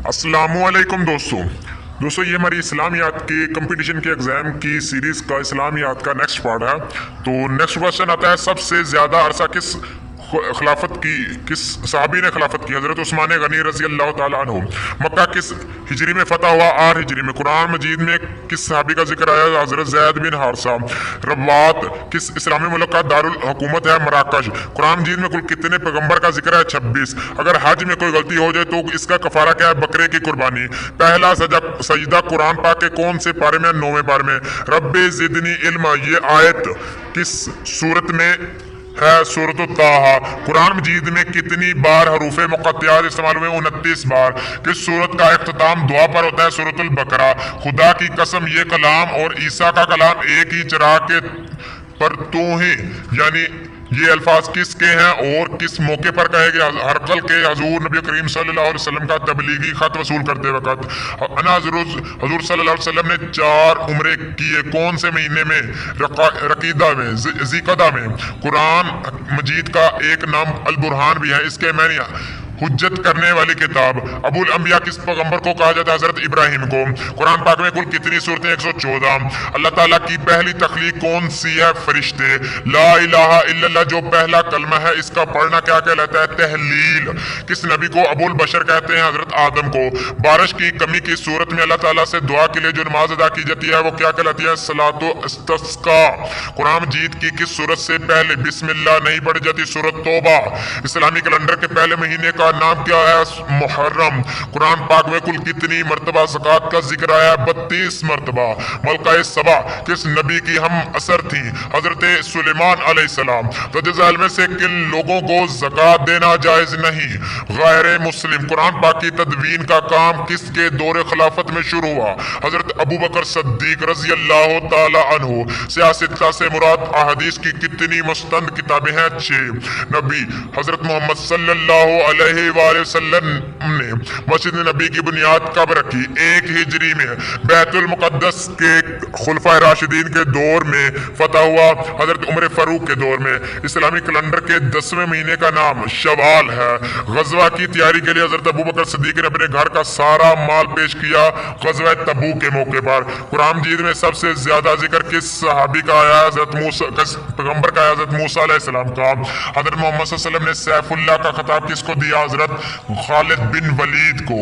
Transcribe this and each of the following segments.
अस्सलामुअलैकुम दोस्तों ये हमारी इस्लामियात के कंपटीशन के एग्ज़ाम की सीरीज़ का इस्लामियात का नेक्स्ट पार्ट है। तो नेक्स्ट क्वेश्चन आता है, सबसे ज़्यादा अरसा किस सहाबी ने खिलाफत की? हज़रत उस्मान गनी रज़ी अल्लाह ताला अन्हु। मक्का किस हिजरी में फतह हुआ? 8 हिजरी में। कुरान मजीद में किस सहाबी का जिक्र आया? हज़रत ज़ैद बिन हारिसा। रबात किस इस्लामी मुल्क का दारुल हुकूमत है? मराकश। कुरान मजीद में कुल कितने पैगंबर का जिक्र है? 26। अगर हज में कोई गलती हो जाए तो इसका कफारा क्या है? बकरे की कुर्बानी। पहला सजदा कुरान पाक के कौन से पारे में? 9वें पारे में। रब्बे ज़िदनी इल्मा, ये आयत किस सूरत में है? सूरत ताहा। कुरान मजीद में कितनी बार हरूफ मुक़त्तियात इस्तेमाल हुए? 29 बार। किस सूरत का इख्तिताम दुआ पर होता है? सूरतुल बकरा। खुदा की कसम, ये कलाम और ईसा का कलाम एक ही चिराग के पर तो हैं, यानी ये अल्फाज किसके हैं और किस मौके पर कहे गए? हरकल के हजूर नबी करीम सल्लल्लाहु अलैहि वसल्लम का तबलीगी खत वसूल करते वक्त हजूर सल्लल्लाहु अलैहि वसल्लम ने 4 उम्रे किए कौन से महीने में? रकीदा में, ज़िक़दा में। कुरान मजीद का एक नाम अल बुरहान भी है, इसके मैंने हुज्जत करने वाली किताब। अबुल अंबिया किस पैगंबर को कहा जाता है? हजरत इब्राहिम को। कुरान पाक में कुल कितनी सूरतें? 114। अल्लाह ताला की पहली तख्लीक कौन सी है? फरिश्ते। ला इलाहा इल्लल्लाह जो पहला कलमा है, इसका पढ़ना क्या कहलाता है? तहलील। किस नबी को अबुल बशर कहते हैं? हजरत आदम को। बारिश की कमी की सूरत में अल्लाह ताला से दुआ के लिए जो नमाज अदा की जाती है वो क्या कहलाती है? सलातो इस्तिस्का। कुरान मजीद की किस सूरत से पहले बिस्मिल्लाह नहीं पढ़ी जाती? सूरत तौबा। इस्लामी कैलेंडर के पहले महीने का नाम क्या है? मुहर्रम। कुरान पाक में कुल कितनी मर्तबा ज़कात का जिक्र आया? 32 मर्तबा। मलका सबा किस नबी की हम असर थी? हजरत सुलेमान अलैहिस्सलाम। रज़ियल में से किन लोगों को ज़कात देना जायज नहीं? गैर मुस्लिम। कुरान पाक की तदवीन का काम किसके दौरे खिलाफत में शुरू हुआ? हजरत अबू बकर सिद्दीक रज़ी अल्लाह ताला अन्हु। सियासत से मुराद अहादीस की कितनी मुस्तंद किताबें हैं? 6। नबी हजरत मोहम्मद सल्लल्लाहु अलैहि वसल्लम ने मस्जिद नबी की बुनियाद कब रखी? 1 हिजरी में। बैतुल मुक़द्दस के खुलफाए राशिदीन के दौर में फतह हुआ हजरत उमर फारूक के दौर में। इस्लामी कैलेंडर के 10वें महीने का नाम शवाल है। गज़वा की तैयारी के लिए हजरत अबू बकर सिद्दीक ने अपने घर का सारा माल पेश किया गज़वा तबूक के मौके पर। कुरान मजीद में सबसे ज्यादा जिक्र किस सहाबी का आया? हजरत मूसा। किस पैगंबर का? हजरत मूसा अलैहिस्सलाम का। हजरत मोहम्मद सल्लल्लाहु अलैहि वसल्लम ने सैफुल्लाह का खिताब किसको दिया? हजरत खालिद बिन वलीद को।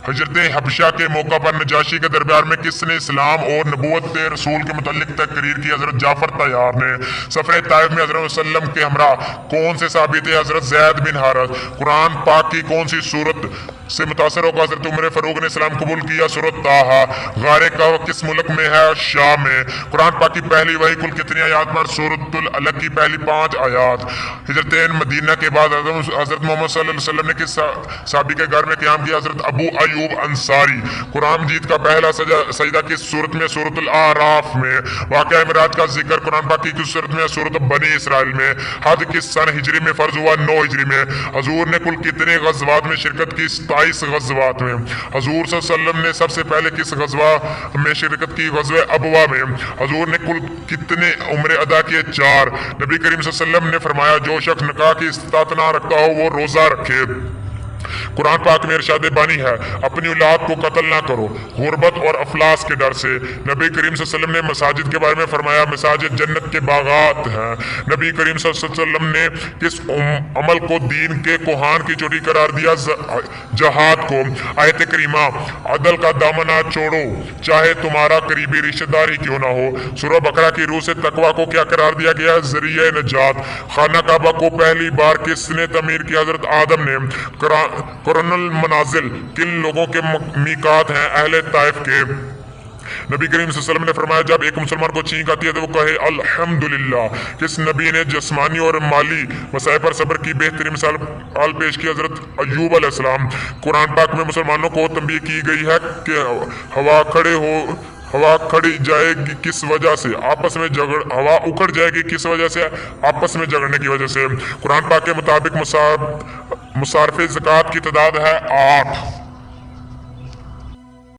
हजरत हबशा के मौका पर नजाशी के दरबार में किसने इस्लाम और नबूवत रसूल के मुतालिक तकरीर की? हजरत जाफर तैयार ने। सफर ताइफ में हजरत वसल्लम के हमरा कौन से साहबी थे? हजरत ज़ैद बिन हारिस। कुरान पाक की कौन सी सूरत से मुतासर होकर हजरत उमर फारूक ने इस्लाम कबूल किया? सूरत ताहा। गारे का किस मुल्क में है? शाम में। कुरान पाक की पहली वही कुल कितनी आयात पर? सूरतुल अलग की पहली 5 आयात। हिजरत मदीना के बाद हजरत मोहम्मद सल्लल्लाहु अलैहि वसल्लम ने किस साहबी के घर में क़याम किया? हजरत अबू अयूब अंसारी। कुरान मजीद का पहला सजदा किस सूरत में? सूरतुल आराफ में। वाक़या मिराज का जिक्र कुरान पाक की किस सूरत में? सूरत बनी इसराइल में। हज किस सन हिजरी में फर्ज हुआ? 9 हिजरी में। हजूर ने कुल कितने गज़वात में शिरकत की? 27 गज़वात में। हजूर सल्लल्लाहु अलैहि वसल्लम ने सबसे पहले किस गज़वा में शिरकत की? ग़ज़वा अबवा में। हजूर ने कुल कितने उम्रे अदा किए? 4। नबी करीम सल्लल्लाहु अलैहि वसल्लम ने फरमाया, जो शख्स निकाह की इस्तात ना रखता हो वो रोज़ा रखे। कुरान पाक में इरशाद बानी है, अपनी औलाद को कत्ल ना करो गुर्बत और अफलास के डर से। नबी करीम सल्लल्लाहु अलैहि वसल्लम ने मसाजिद के बारे में फरमाया, मसाजिद जन्नत के बागात हैं। नबी करीम सल्लल्लाहु अलैहि वसल्लम ने किस अमल को दीन के कोहान की चोटी करार दिया? जहाद को। आयत करीमा अदल का दामना छोड़ो चाहे तुम्हारा करीबी रिश्तेदार ही क्यों ना हो। सूरह बकरा की रूह से तकवा को क्या करार दिया गया? जरिए नजात। खाना काबा को पहली बार किसने तमीर किया? हजरत आदम ने। कुरानुल मनाजिल किन लोगों के मीकात हैं? अहले ताइफ के। नबी करीम सल्लल्लाहु अलैहि वसल्लम ने फरमाया, जब एक मुसलमान को छींक आती है तो वो कहे अल्हम्दुलिल्लाह। किस नबी ने जिस्मानी और माली मसाइब पर सब्र की बेहतरीन मिसाल पेश की? हजरत अय्यूब अलैहिस्सलाम। कुरान पाक में मुसलमानों को तंबीह की गई है कि हवा खड़ी जाएगी किस वजह से? हवा उखड़ जाएगी किस वजह से? आपस में झगड़ने की वजह से। कुरान पाक के मुताबिक मुसारफे ज़कात की तादाद है 8।